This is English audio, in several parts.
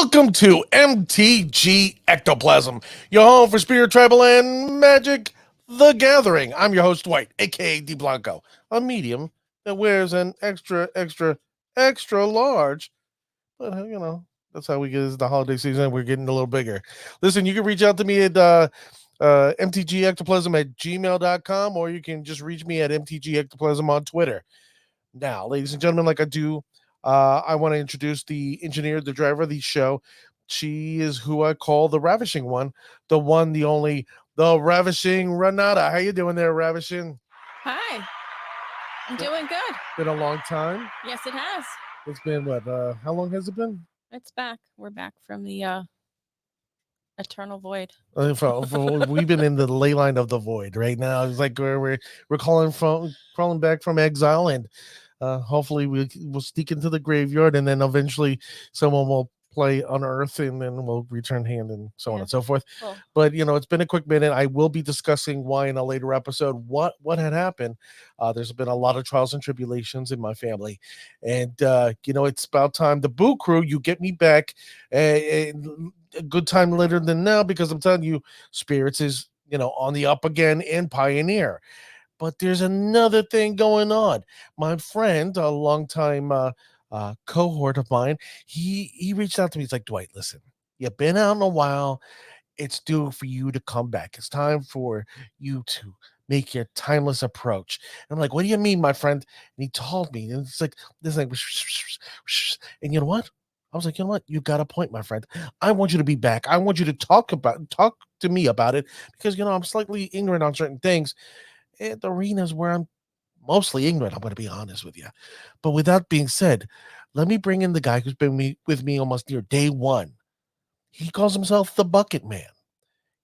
Welcome to MTG Ectoplasm, your home for Spirit, Tribal, and Magic the Gathering. I'm your host, Dwight, aka D-Blanco, a medium that wears an extra large. But, that's how we get as the holiday season. We're getting a little bigger. Listen, you can reach out to me at mtgectoplasm at gmail.com, or you can just reach me at mtgectoplasm on Twitter. Now, ladies and gentlemen, like I do, I want to introduce the engineer, the driver of the show. She is who I call the Ravishing one, the one, the only, the Ravishing Renata. How you doing there, Ravishing? Hi, I'm doing good. Been a long time. Yes, it has. It's been what? How long has it been? It's back. We're back from the eternal void. We've been in the ley line of the void right now. It's like we're crawling back from exile, and hopefully we'll sneak into the graveyard, and then eventually someone will play Unearth, and then we'll return hand, and so on and so forth. Cool. But it's been a quick minute. I will be discussing why in a later episode what had happened. There's been a lot of trials and tribulations in my family, and it's about time. The Boo Crew, you get me back. A good time later than now, because I'm telling you, Spirits is on the up again in Pioneer. But there's another thing going on. My friend, a longtime cohort of mine, he reached out to me. He's like, Dwight, listen, you've been out in a while. It's due for you to come back. It's time for you to make your timeless approach. And I'm like, what do you mean, my friend? And he told me, and it's like this thing, and you know what? I was like, you know what? You got a point, my friend. I want you to be back. I want you to talk to me about it, because I'm slightly ignorant on certain things. And the arenas where I'm mostly ignorant, I'm going to be honest with you. But with that being said, let me bring in the guy who's been with me almost near day one. He calls himself the BucketMan.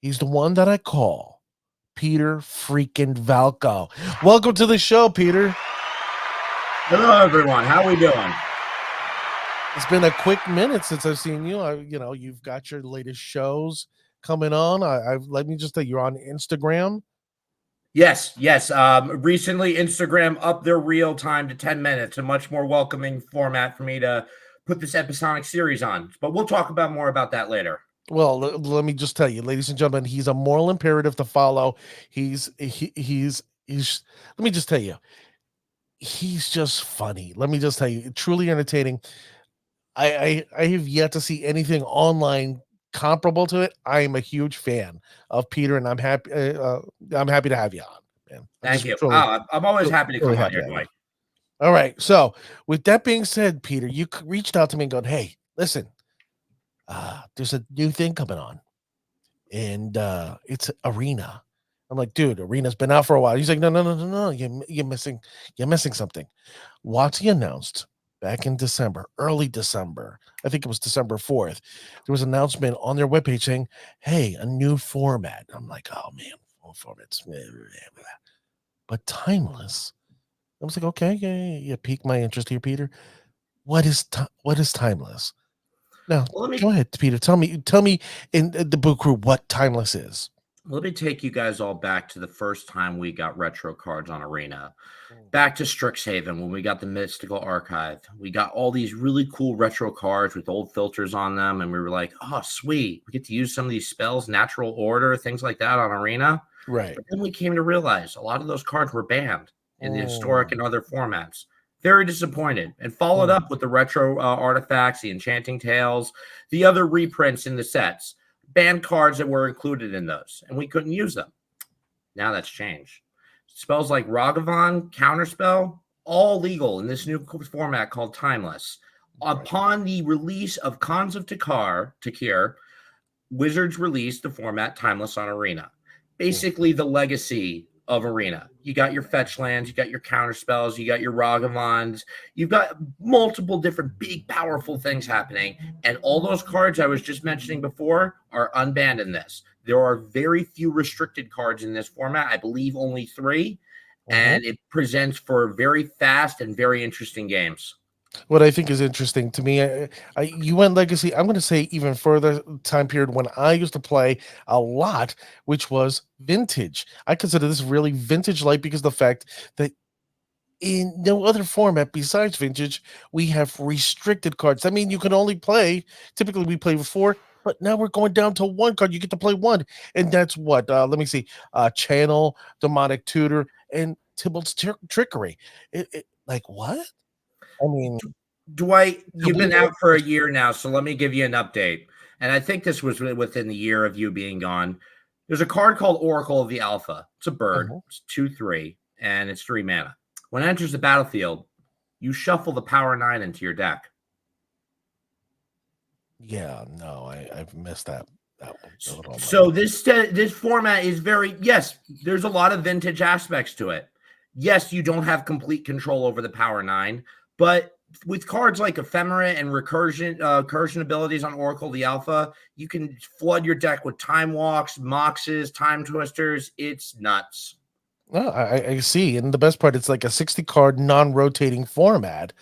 He's the one that I call Peter freaking Valko. Welcome to the show, Peter. Hello, everyone. How we doing? It's been a quick minute since I've seen you. You've got your latest shows coming on. Let me just say, you're on Instagram. Yes. Recently, Instagram upped their real time to 10 minutes, a much more welcoming format for me to put this episodic series on. But we'll talk more about that later. Well, let me just tell you, ladies and gentlemen, he's a moral imperative to follow. He's let me just tell you, he's just funny. Let me just tell you, truly entertaining. I have yet to see anything online comparable to it. I am a huge fan of Peter, and I'm happy to have you on, man. Thank you. I'm always happy to come on here, Dwight. All right. So with that being said, Peter, you reached out to me and going, hey, listen, there's a new thing coming on, and it's Arena. I'm like, dude, Arena's been out for a while. He's like, no. You're missing something. WotC announced back in December, early December, I think it was December 4th, there was an announcement on their webpage saying, hey, a new format. I'm like, oh man, full formats. But timeless. I was like, okay, you piqued my interest here, Peter. What is timeless? Now, go ahead, Peter. Tell me in the Boo Crew what timeless is. Let me take you guys all back to the first time we got retro cards on Arena. Back to Strixhaven, when we got the Mystical Archive. We got all these really cool retro cards with old filters on them, and we were like, oh, sweet. We get to use some of these spells, Natural Order, things like that on Arena. Right. But then we came to realize a lot of those cards were banned in the historic and other formats. Very disappointed, and followed up with the retro artifacts, the Enchanting Tales, the other reprints in the sets. Banned cards that were included in those, and we couldn't use them. Now that's changed. Spells like Ragavan, Counterspell, all legal in this new format called Timeless. Right. Upon the release of Khans of Takir, Wizards released the format Timeless on Arena. Basically the legacy of Arena. You got your fetch lands, you got your counterspells, you got your Ragavans, you've got multiple different big powerful things happening, and all those cards I was just mentioning before are unbanned in this. There are very few restricted cards in this format. I believe only 3, and it presents for very fast and very interesting games. What I think is interesting to me, you went legacy. I'm going to say even further time period when I used to play a lot, which was vintage. I consider this really vintage-like because of the fact that in no other format besides vintage, we have restricted cards. I mean, you can only play, typically we play with 4, but now we're going down to 1 card. You get to play 1. And that's what, let me see, Channel, Demonic Tutor, and Tybalt's Trickery. Like, what? I mean, Dwight, you've complete. been out for a year now, so let me give you an update. And I think this was within the year of you being gone. There's a card called Oracle of the Alpha. It's a bird. It's 2/3, and it's 3 mana. When it enters the battlefield, you shuffle the power 9 into your deck. Yeah, no, I've missed that. So this format is very, yes, there's a lot of vintage aspects to it. Yes, you don't have complete control over the power 9, but with cards like Ephemera and recursion abilities on Oracle the Alpha, you can flood your deck with Time Walks, Moxes, Time Twisters. It's nuts. No, I see. And the best part, it's like a 60 card non-rotating format.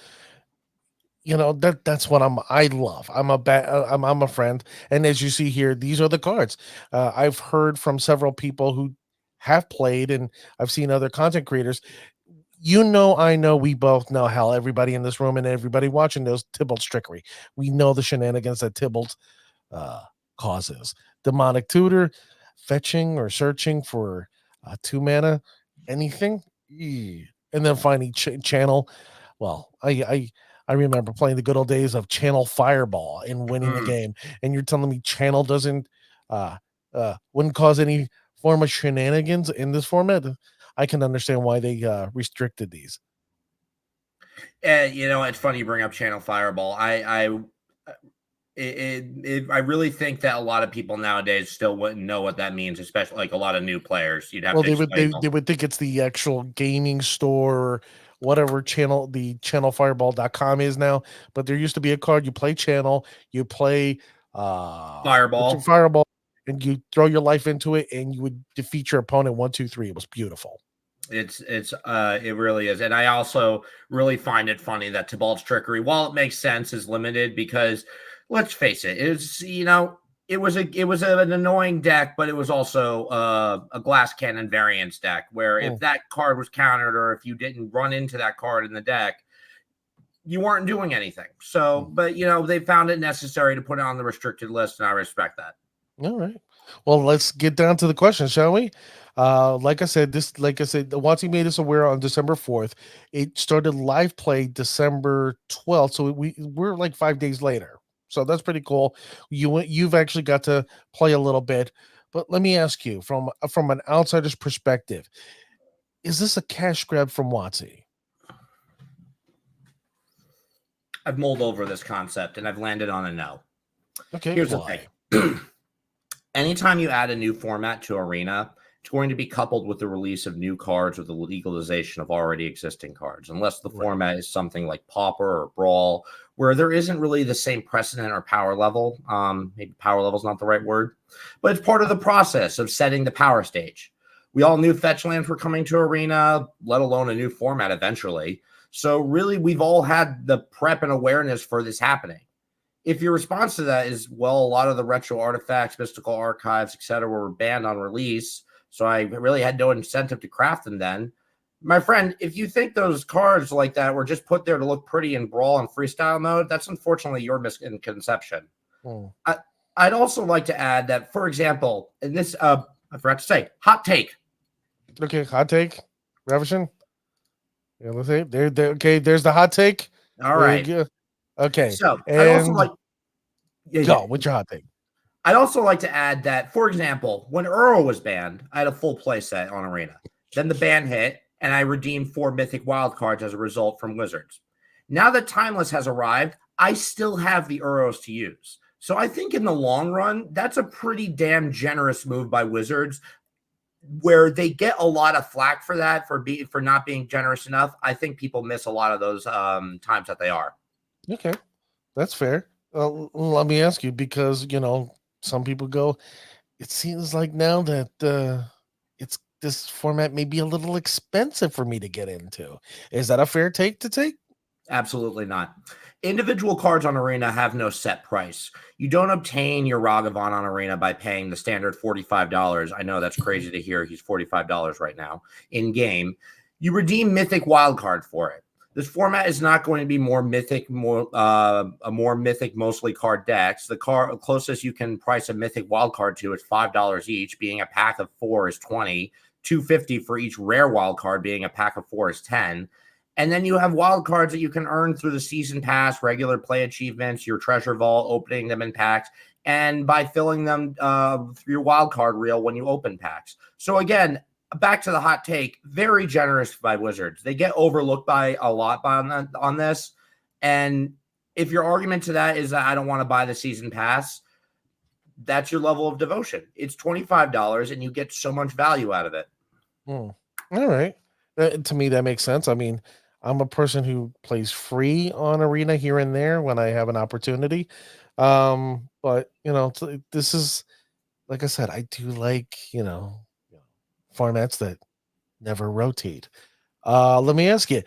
You know, that's what I love. I'm a friend. And as you see here, these are the cards. I've heard from several people who have played, and I've seen other content creators. I know, we both know how everybody in this room and everybody watching knows Tybalt's trickery. We know the shenanigans that Tybalt causes. Demonic Tutor, fetching or searching for 2 mana, anything. And then finding channel. Well, I remember playing the good old days of Channel Fireball and winning the game. And you're telling me Channel doesn't wouldn't cause any form of shenanigans in this format? I can understand why they restricted these. It's funny you bring up Channel Fireball. I really think that a lot of people nowadays still wouldn't know what that means, especially like a lot of new players. You'd have to explain. They would think it's the actual gaming store or whatever channel the channelfireball.com is now. But there used to be a card, you play channel, you play fireball, and you throw your life into it, and you would defeat your opponent 1, 2, 3. It was beautiful. It really is. And I also really find it funny that Tybalt's trickery, while it makes sense, is limited because let's face it, it was an annoying deck, but it was also a glass cannon variance deck where if that card was countered or if you didn't run into that card in the deck, you weren't doing anything. So, but they found it necessary to put it on the restricted list, and I respect that. All right. Well, let's get down to the questions, shall we? Like I said, Watsi made us aware on December 4th. It started live play December 12th, so we're like 5 days later. So that's pretty cool. You've actually got to play a little bit. But let me ask you, from an outsider's perspective, is this a cash grab from Watsi? I've mulled over this concept and I've landed on a no. Okay. Here's the thing. Anytime you add a new format to Arena, it's going to be coupled with the release of new cards or the legalization of already existing cards, unless the format is something like Pauper or Brawl, where there isn't really the same precedent or power level. Maybe power level is not the right word, but it's part of the process of setting the power stage. We all knew fetch lands were coming to Arena, let alone a new format eventually. So really, we've all had the prep and awareness for this happening. If your response to that is, well, a lot of the retro artifacts, mystical archives, etc., were banned on release, so I really had no incentive to craft them then. My friend, if you think those cards like that were just put there to look pretty in Brawl and Freestyle mode, that's unfortunately your misconception. I'd also like to add that, for example, in this, I forgot to say, hot take. Okay, hot take, Ravishing. Yeah, let's see. There. Okay, there's the hot take. All right. Okay. So I also like go with your hot take. I'd also like to add that, for example, when Uro was banned, I had a full play set on Arena. Then the ban hit, and I redeemed 4 mythic wild cards as a result from Wizards. Now that Timeless has arrived, I still have the Uros to use. So I think in the long run, that's a pretty damn generous move by Wizards, where they get a lot of flack for that, for not being generous enough. I think people miss a lot of those times that they are. Okay, that's fair. Let me ask you, because some people go, it seems like now that this format may be a little expensive for me to get into. Is that a fair take to take? Absolutely not. Individual cards on Arena have no set price. You don't obtain your Ragavan on Arena by paying the standard $45. I know that's crazy to hear. He's $45 right now in game. You redeem mythic wildcard for it. This format is not going to be more mythic, mostly card decks. The closest you can price a mythic wildcard to is $5 each, being a pack of 4 is 20, $2.50 for each rare wildcard, being a pack of 4 is 10. And then you have wild cards that you can earn through the season pass, regular play achievements, your treasure vault, opening them in packs, and by filling them through your wild card reel when you open packs. So again, back to the hot take, very generous by Wizards. They get overlooked by a lot on this. And if your argument to that is that I don't want to buy the season pass, that's your level of devotion. It's $25 and you get so much value out of it. All right. To me, that makes sense. I mean, I'm a person who plays free on Arena here and there when I have an opportunity. But this is, like I said, I do like, formats that never rotate. Let me ask you,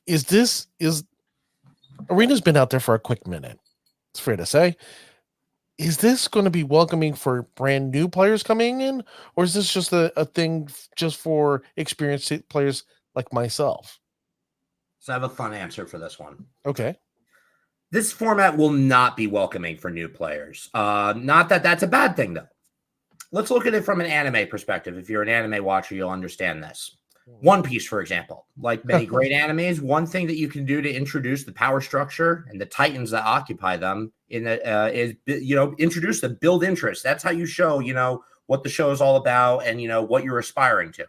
is Arena's been out there for a quick minute. It's fair to say. Is this going to be welcoming for brand new players coming in, or is this just a thing just for experienced players like myself? So I have a fun answer for this one. Okay. This format will not be welcoming for new players. Not that that's a bad thing, though. Let's look at it from an anime perspective. If you're an anime watcher, you'll understand this. One Piece, for example, like many great animes, one thing that you can do to introduce the power structure and the titans that occupy them is introduce the build interest. That's how you show, what the show is all about and, what you're aspiring to.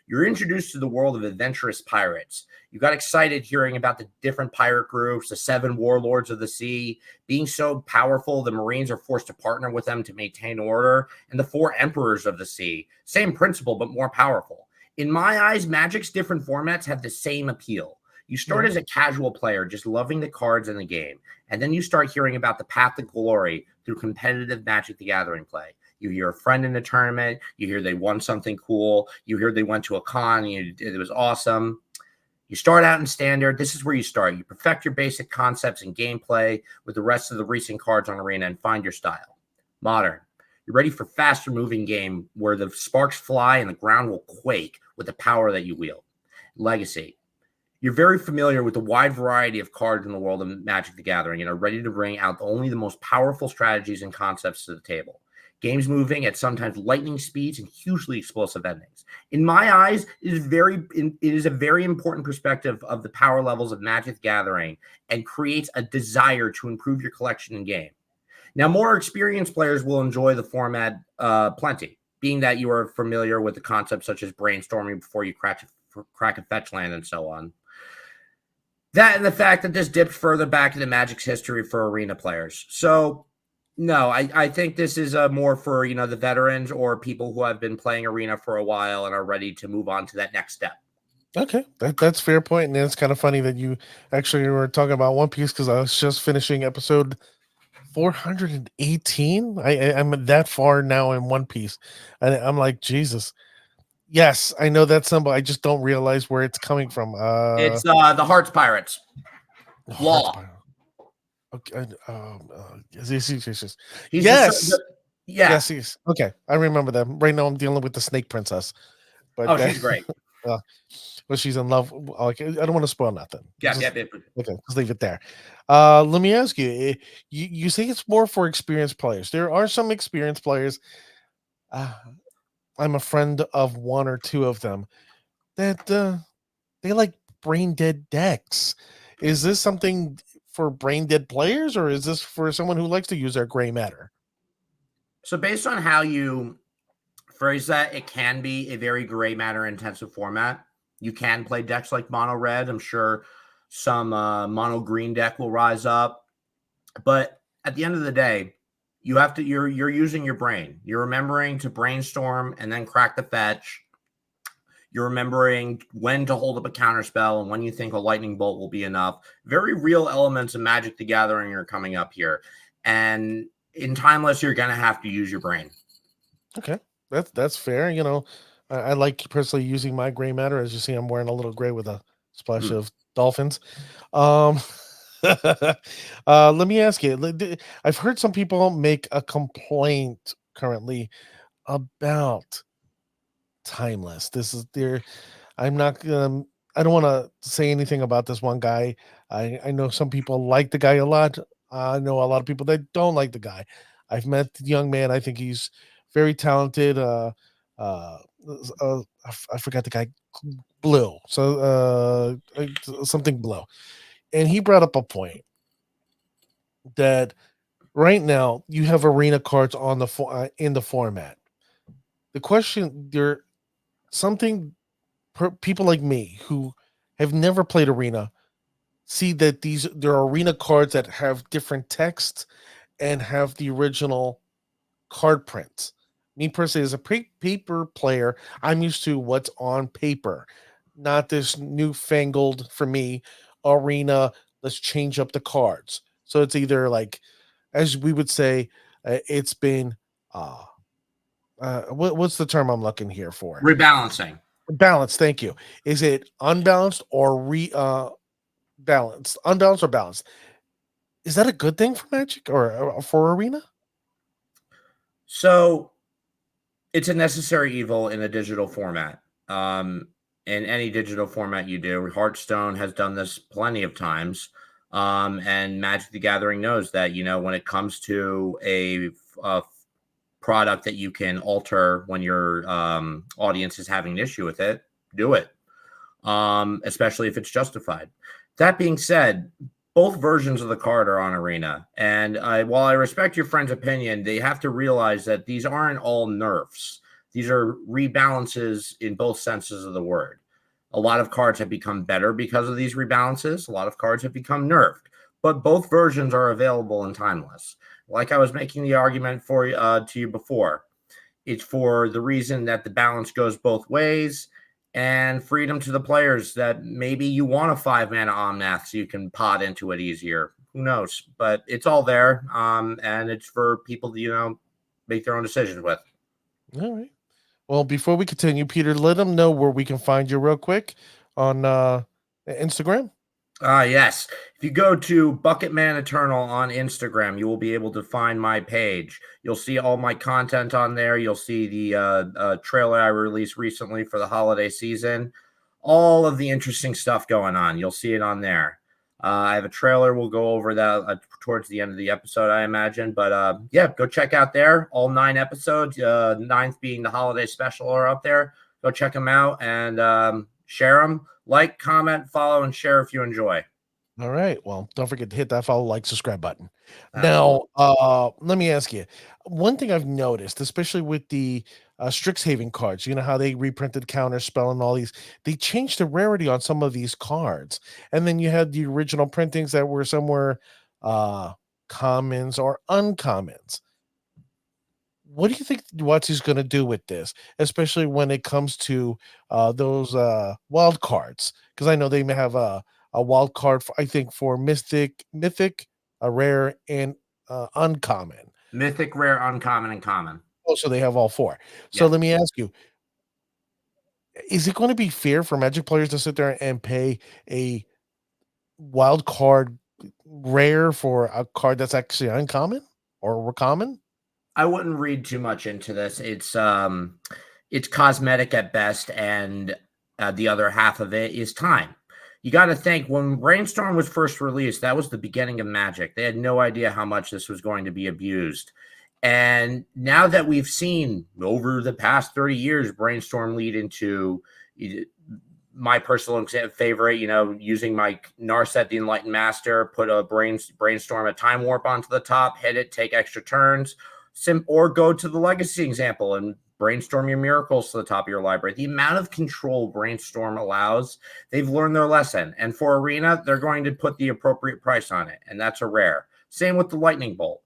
You're introduced to the world of adventurous pirates. You got excited hearing about the different pirate groups, the 7 warlords of the sea. Being so powerful, the Marines are forced to partner with them to maintain order. And the 4 emperors of the sea. Same principle, but more powerful. In my eyes, Magic's different formats have the same appeal. You start as a casual player, just loving the cards in the game. And then you start hearing about the path to glory through competitive Magic the Gathering play. You hear a friend in a tournament. You hear they won something cool. You hear they went to a con. It was awesome. You start out in standard. This is where you start. You perfect your basic concepts and gameplay with the rest of the recent cards on Arena and find your style. Modern. You're ready for faster moving game where the sparks fly and the ground will quake with the power that you wield. Legacy. You're very familiar with the wide variety of cards in the world of Magic the Gathering and are ready to bring out only the most powerful strategies and concepts to the table. Games moving at sometimes lightning speeds and hugely explosive endings. In my eyes, it is a very important perspective of the power levels of Magic the Gathering and creates a desire to improve your collection in game. Now, more experienced players will enjoy the format plenty, being that you are familiar with the concepts such as brainstorming before you crack a fetch land and so on. That and the fact that this dips further back into Magic's history for Arena players. So, no, I think this is more for, the veterans or people who have been playing Arena for a while and are ready to move on to that next step. Okay, that's fair point. And it's kind of funny that you actually were talking about One Piece because I was just finishing episode 418. I'm that far now in One Piece. And I'm like, Jesus. Yes, I know that symbol. I just don't realize where it's coming from. It's the Hearts Pirates. Law. Okay. Yes. Yes. Okay, I remember them. Right now, I'm dealing with the Snake Princess. But she's great. Well, she's in love. Okay, I don't want to spoil nothing. Yeah. Okay, let's leave it there. Let me ask you. You say it's more for experienced players. There are some experienced players. I'm a friend of one or two of them that they like brain dead decks. Is this something for brain dead players, or is this for someone who likes to use their gray matter? So based on how you phrase that, it can be a very gray matter intensive format. You can play decks like mono red. I'm sure some mono green deck will rise up, but at the end of the day, you're using your brain. You're remembering to brainstorm and then crack the fetch. You're remembering when to hold up a counter spell and when you think a lightning bolt will be enough. Very real elements of Magic the Gathering are coming up here. And in Timeless, you're going to have to use your brain. Okay, that's fair. I like personally using my gray matter. As you see, I'm wearing a little gray with a splash of dolphins. Let me ask you. I've heard some people make a complaint currently about Timeless. This is their. I'm not I don't want to say anything about this one guy. I know some people like the guy a lot. I know a lot of people that don't like the guy. I've met the young man. I think he's very talented. Uh, I forgot the guy. Blue. So something blue. And he brought up a point that right now you have arena cards on in the format. The question there something people like me who have never played arena see that there are arena cards that have different text and have the original card prints. Me personally, as a paper player, I'm used to what's on paper, not this newfangled for me arena. Let's change up the cards. So it's either like, as we would say, it's been uh, what's the term I'm looking here for? Rebalancing. Balance. Thank you. Is it unbalanced or balanced? Unbalanced or balanced? Is that a good thing for Magic or for Arena? So it's a necessary evil in a digital format. In any digital format you do, Hearthstone has done this plenty of times. And Magic the Gathering knows that, when it comes to a product that you can alter when your audience is having an issue with it, do it. Especially if it's justified. That being said, both versions of the card are on Arena. And while I respect your friend's opinion, they have to realize that these aren't all nerfs. These are rebalances in both senses of the word. A lot of cards have become better because of these rebalances. A lot of cards have become nerfed. But both versions are available and timeless. Like I was making the argument for to you before, it's for the reason that the balance goes both ways and freedom to the players that maybe you want a 5-mana Omnath so you can pod into it easier. Who knows? But it's all there, and it's for people to, make their own decisions with. All right. Well, before we continue, Peter, let them know where we can find you real quick on Instagram. Yes. If you go to BucketMan Eternal on Instagram, you will be able to find my page. You'll see all my content on there. You'll see the trailer I released recently for the holiday season. All of the interesting stuff going on. You'll see it on there. I have a trailer. We'll go over that towards the end of the episode, I imagine. But yeah, go check out there. All 9 episodes, 9th being the holiday special, are up there. Go check them out and share them. Like, comment, follow, and share if you enjoy. All right. Well, don't forget to hit that follow, like, subscribe button. Absolutely. Now, let me ask you one thing I've noticed, especially with the Strixhaven cards. You know how they reprinted Counterspell and all these. They changed the rarity on some of these cards, and then you had the original printings that were somewhere commons or uncommons. What do you think Watsy's going to do with this, especially when it comes to those wild cards? Because I know they may have a wild card, I think, for mythic, a rare, and uncommon. Mythic, rare, uncommon, and common. Oh, so they have all 4. So Yeah. let me ask you: is it going to be fair for Magic players to sit there and pay a wild card rare for a card that's actually uncommon or common? I wouldn't read too much into this. It's cosmetic at best, and the other half of it is time. You got to think, when Brainstorm was first released, that was the beginning of Magic. They had no idea how much this was going to be abused. And now that we've seen over the past 30 years Brainstorm lead into my personal favorite, using my Narset the Enlightened Master, put a Brainstorm a Time Warp onto the top, hit it, take extra turns, or go to the Legacy example and brainstorm your miracles to the top of your library. The amount of control Brainstorm allows, they've learned their lesson. And for Arena, they're going to put the appropriate price on it, and that's a rare. Same with the Lightning Bolt.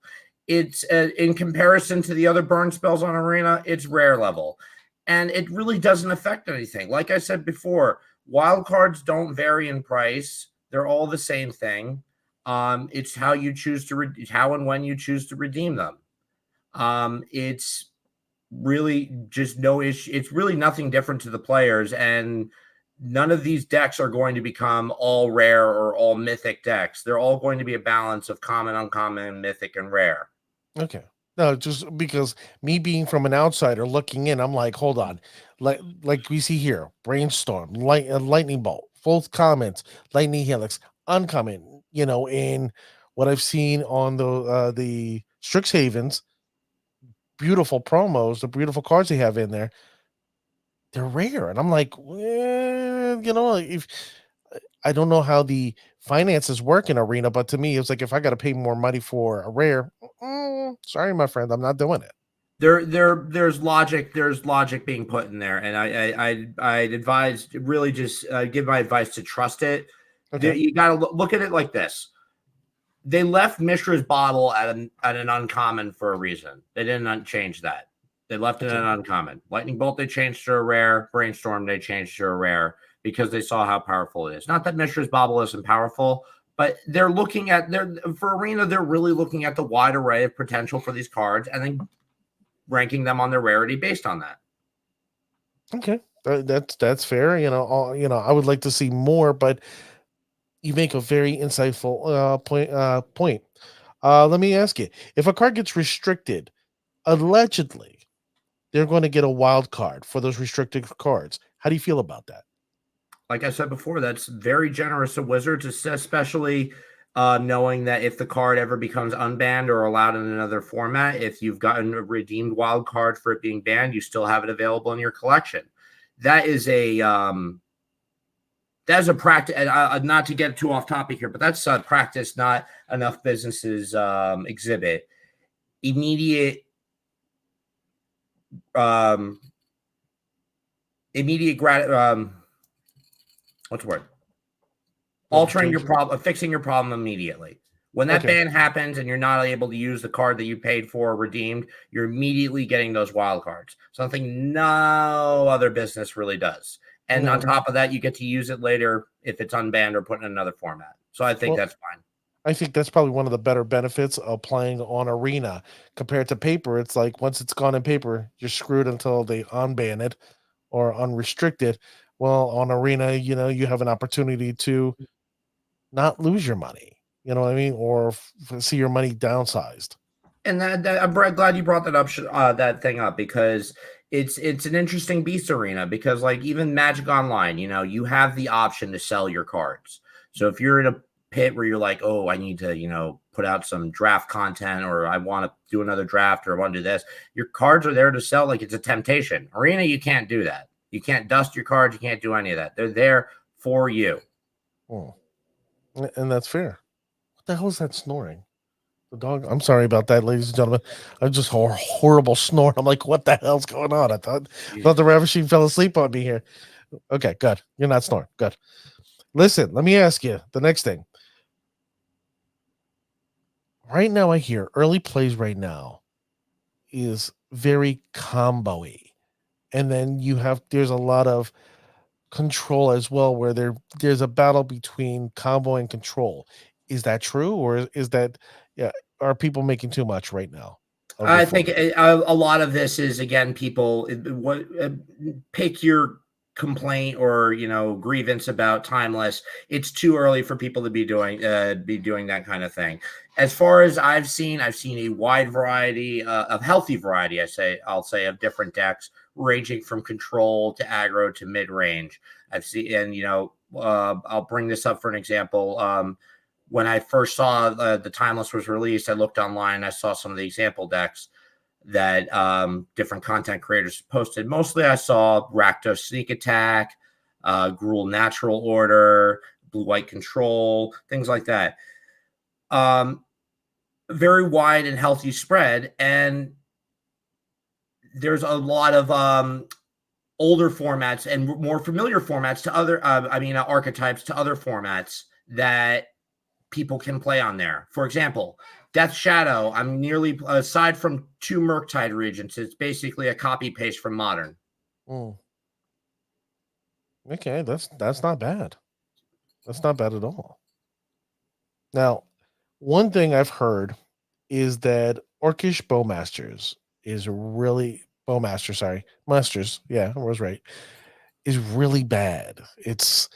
It's in comparison to the other burn spells on Arena, it's rare level. And it really doesn't affect anything. Like I said before, wild cards don't vary in price. They're all the same thing. It's how you choose to how and when you choose to redeem them. It's really just no issue. It's really nothing different to the players, and none of these decks are going to become all rare or all mythic decks. They're all going to be a balance of common, uncommon, mythic, and rare. Okay. No, just because me being from an outsider looking in, I'm like, hold on, like we see here, brainstorm, lightning bolt, both comments, Lightning Helix, uncommon, in what I've seen on the Strixhavens, beautiful promos, the beautiful cards they have in there, they're rare. And I'm like, if I don't know how the finances work in Arena, but to me, it's like if I got to pay more money for a rare, sorry, my friend, I'm not doing it. There's logic being put in there, and I'd advise, really just give my advice to trust it. Okay. You got to look at it like this. They left Mishra's bottle at an uncommon for a reason. They didn't change that. They left it at an uncommon. Lightning Bolt they changed to a rare. Brainstorm they changed to a rare because they saw how powerful it is. Not that Mishra's bottle isn't powerful, but they're looking at for Arena. They're really looking at the wide array of potential for these cards, and then ranking them on their rarity based on that. Okay, that's fair. I would like to see more, but you make a very insightful point. Let me ask you: if a card gets restricted, allegedly, they're going to get a wild card for those restricted cards. How do you feel about that? Like I said before, that's very generous of Wizards, especially knowing that if the card ever becomes unbanned or allowed in another format, if you've gotten a redeemed wild card for it being banned, you still have it available in your collection. That is a practice. Not to get too off topic here, but that's a practice not enough businesses exhibit. Immediate what's the word? Altering your problem, fixing your problem immediately. When that ban happens and you're not able to use the card that you paid for redeemed, you're immediately getting those wild cards. Something no other business really does. And on top of that, you get to use it later if it's unbanned or put in another format. So I think that's fine. I think that's probably one of the better benefits of playing on Arena compared to paper. It's like once it's gone in paper, you're screwed until they unban it or unrestrict it. Well, on Arena, you have an opportunity to not lose your money. You know what I mean? Or see your money downsized. And that I'm glad you brought that up, that thing up, because it's an interesting beast, Arena, because like even Magic Online, you have the option to sell your cards. So if you're in a pit where you're like, oh, I need to, put out some draft content, or I want to do another draft, or I want to do this, your cards are there to sell. Like it's a temptation. Arena, you can't do that. You can't dust your cards. You can't do any of that. They're there for you. And that's fair. What the hell is that snoring? The dog. I'm sorry about that, ladies and gentlemen. I just horrible snort. I'm like, what the hell's going on? I thought the Ravishing fell asleep on me here. Okay, good. You're not snoring. Good. Listen, let me ask you the next thing. Right now, I hear early plays right now is very combo-y. And then there's a lot of control as well, where there's a battle between combo and control. Is that true, or is that are people making too much right now? I think a lot of this is, again, people pick your complaint or grievance about Timeless. It's too early for people to be doing that kind of thing. As far as I've seen a wide variety of healthy variety. I'll say of different decks, ranging from control to aggro to mid range. I've seen, and I'll bring this up for an example. When I first saw the Timeless was released, I looked online. I saw some of the example decks that different content creators posted. Mostly I saw Rakdos Sneak Attack, Gruul Natural Order, Blue-White Control, things like that. Very wide and healthy spread. And there's a lot of older formats and more familiar formats to other, archetypes to other formats that people can play on there. For example, Death Shadow, I'm nearly, aside from 2 Murktide Regents, it's basically a copy paste from Modern. Okay, that's not bad. That's not bad at all. Now, one thing I've heard is that Orcish Bowmasters Masters, yeah, I was right, is really bad. It's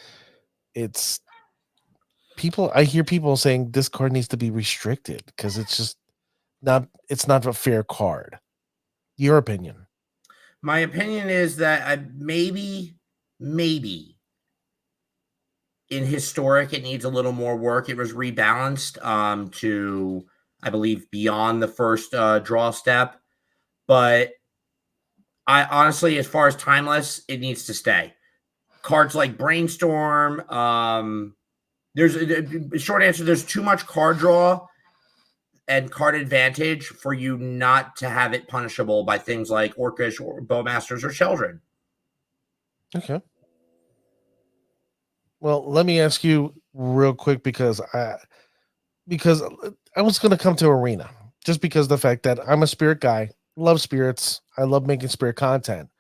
people, I hear people saying this card needs to be restricted because it's not a fair card. Your opinion? My opinion is that maybe in historic, it needs a little more work. It was rebalanced to, I believe, beyond the first draw step. But I honestly, as far as timeless, it needs to stay. Cards like Brainstorm. There's a short answer. There's too much card draw and card advantage for you not to have it punishable by things like Orcish or Bowmasters or Sheldon. Okay. Well, let me ask you real quick because I was going to come to Arena just because the fact that I'm a spirit guy, love spirits, I love making spirit content,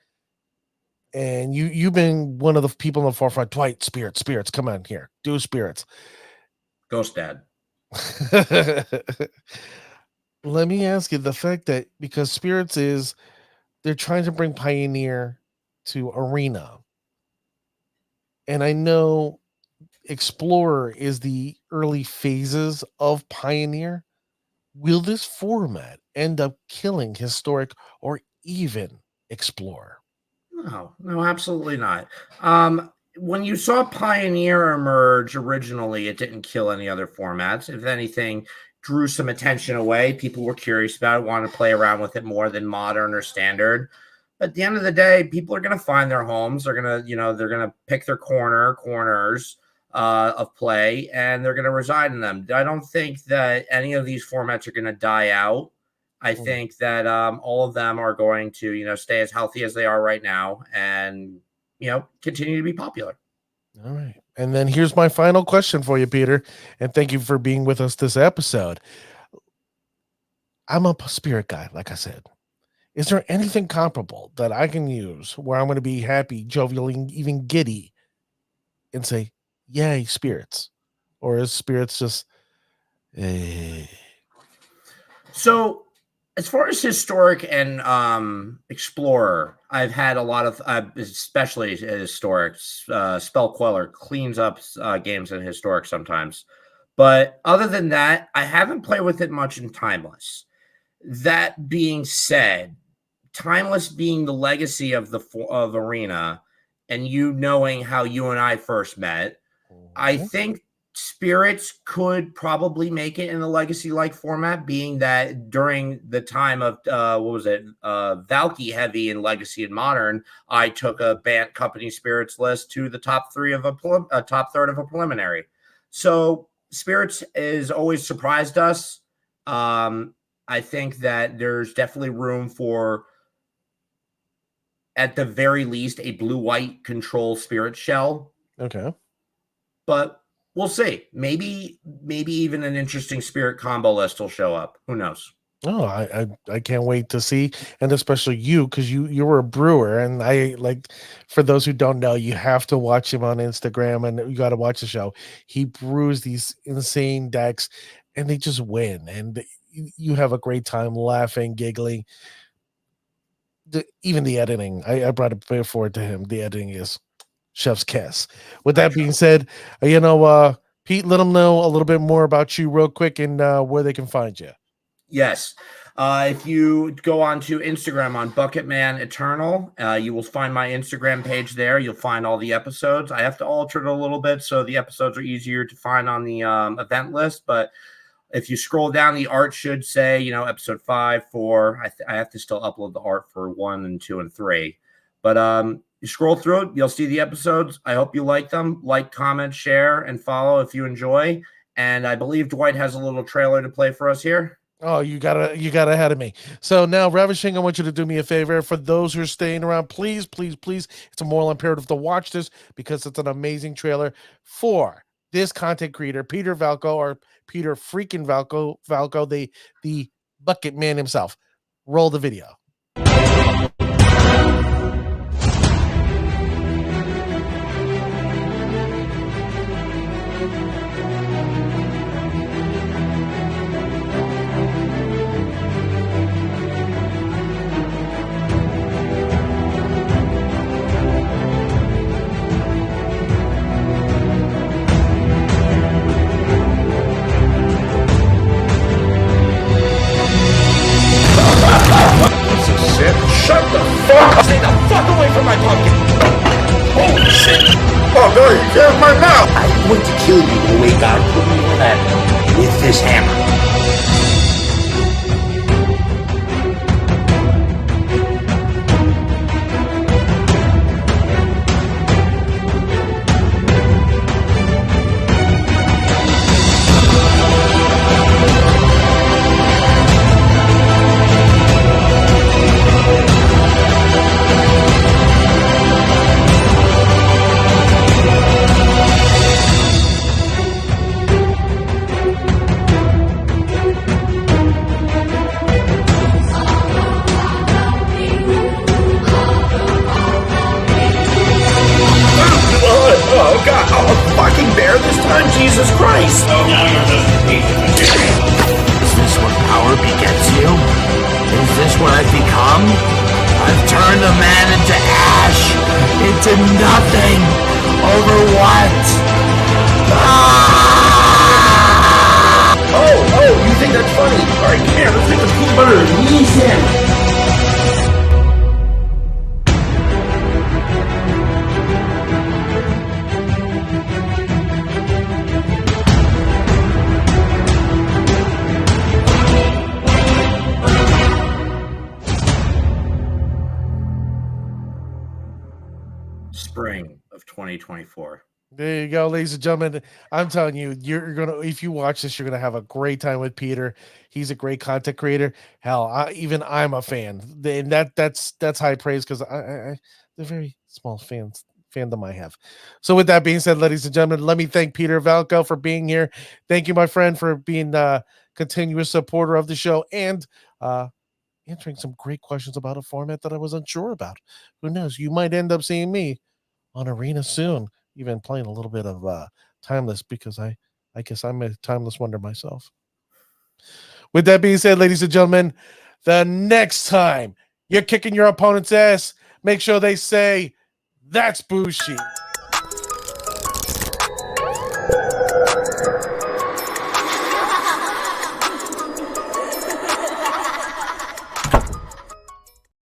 and you've been one of the people in the forefront. Dwight, spirits, come on here, do spirits. Ghost Dad. Let me ask you the fact that because spirits they're trying to bring Pioneer to Arena. And I know Explorer is the early phases of Pioneer. Will this format end up killing Historic or even Explorer? No, absolutely not. When you saw Pioneer emerge originally, it didn't kill any other formats. If anything, drew some attention away. People were curious about it, wanted to play around with it more than Modern or Standard. At the end of the day, people are going to find their homes. They're going to pick their corners of play, and they're going to reside in them. I don't think that any of these formats are going to die out. I think that all of them are going to, stay as healthy as they are right now and, continue to be popular. All right. And then here's my final question for you, Peter. And thank you for being with us this episode. I'm a spirit guy, like I said. Is there anything comparable that I can use where I'm going to be happy, jovial, even giddy and say, yay, spirits? Or is spirits just, So as far as Historic and Explorer, I've had a lot of, especially Historic, Spell Queller cleans up games in Historic sometimes. But other than that, I haven't played with it much in Timeless. That being said, Timeless being the legacy of Arena, and you knowing how you and I first met, I think Spirits could probably make it in the legacy-like format, being that during the time of Valky heavy in Legacy and Modern, I took a Bant Company Spirits list to the top third of a preliminary. So Spirits has always surprised us. I think that there's definitely room for, at the very least, a blue-white control Spirit shell. Okay. But we'll see. Maybe even an interesting Spirit combo list will show up. Who knows? Oh, I can't wait to see, and especially you, because you were a brewer, and for those who don't know, you have to watch him on Instagram, and you got to watch the show. He brews these insane decks, and they just win, and you have a great time laughing, giggling. Even the editing, I brought it forward to him. The editing is chef's kiss. With that being said, Pete, let them know a little bit more about you real quick and where they can find you. Yes. If you go on to Instagram on BucketMan Eternal, you will find my Instagram page there. You'll find all the episodes. I have to alter it a little bit so the episodes are easier to find on the event list. But if you scroll down, the art should say, episode 5, 4. I have to still upload the art for 1 and 2 and 3. But you scroll through it, you'll see the episodes. I hope you like them. Like, comment, share, and follow if you enjoy. And I believe Dwight has a little trailer to play for us here. Oh, you got ahead of me. So now, Ravishing, I want you to do me a favor. For those who are staying around, please, it's a moral imperative to watch this because it's an amazing trailer for this content creator, Peter Valko, or Peter freaking Valko, the bucket man himself. Roll the video. Shut the fuck up! Stay the fuck away from my pumpkin! Holy shit! Oh no, you can't my mouth! I'm going to kill you the way God put me in that with this hammer. Oh God! Oh, a fucking bear this time! Jesus Christ! Oh, now you're just a piece of material. Is this what power begets you? Is this what I've become? I've turned a man into ash, into nothing. Over what? Ah! Oh, you think that's funny? All right, come here. Let's make the peanut butter and knees in. Spring of 2024. There you go, ladies and gentlemen. I'm telling you, you're gonna, if you watch this, you're gonna have a great time with Peter. He's a great content creator. Hell, I'm a fan, and that's high praise because I the very small fandom I have. So with that being said, ladies and gentlemen, let me thank Peter Valko for being here. Thank you, my friend, for being a continuous supporter of the show and answering some great questions about a format that I was unsure about. Who knows? You might end up seeing me on Arena soon, even playing a little bit of Timeless, because I guess I'm a timeless wonder myself. With that being said, ladies and gentlemen, the next time you're kicking your opponent's ass, make sure they say, "That's Bushi."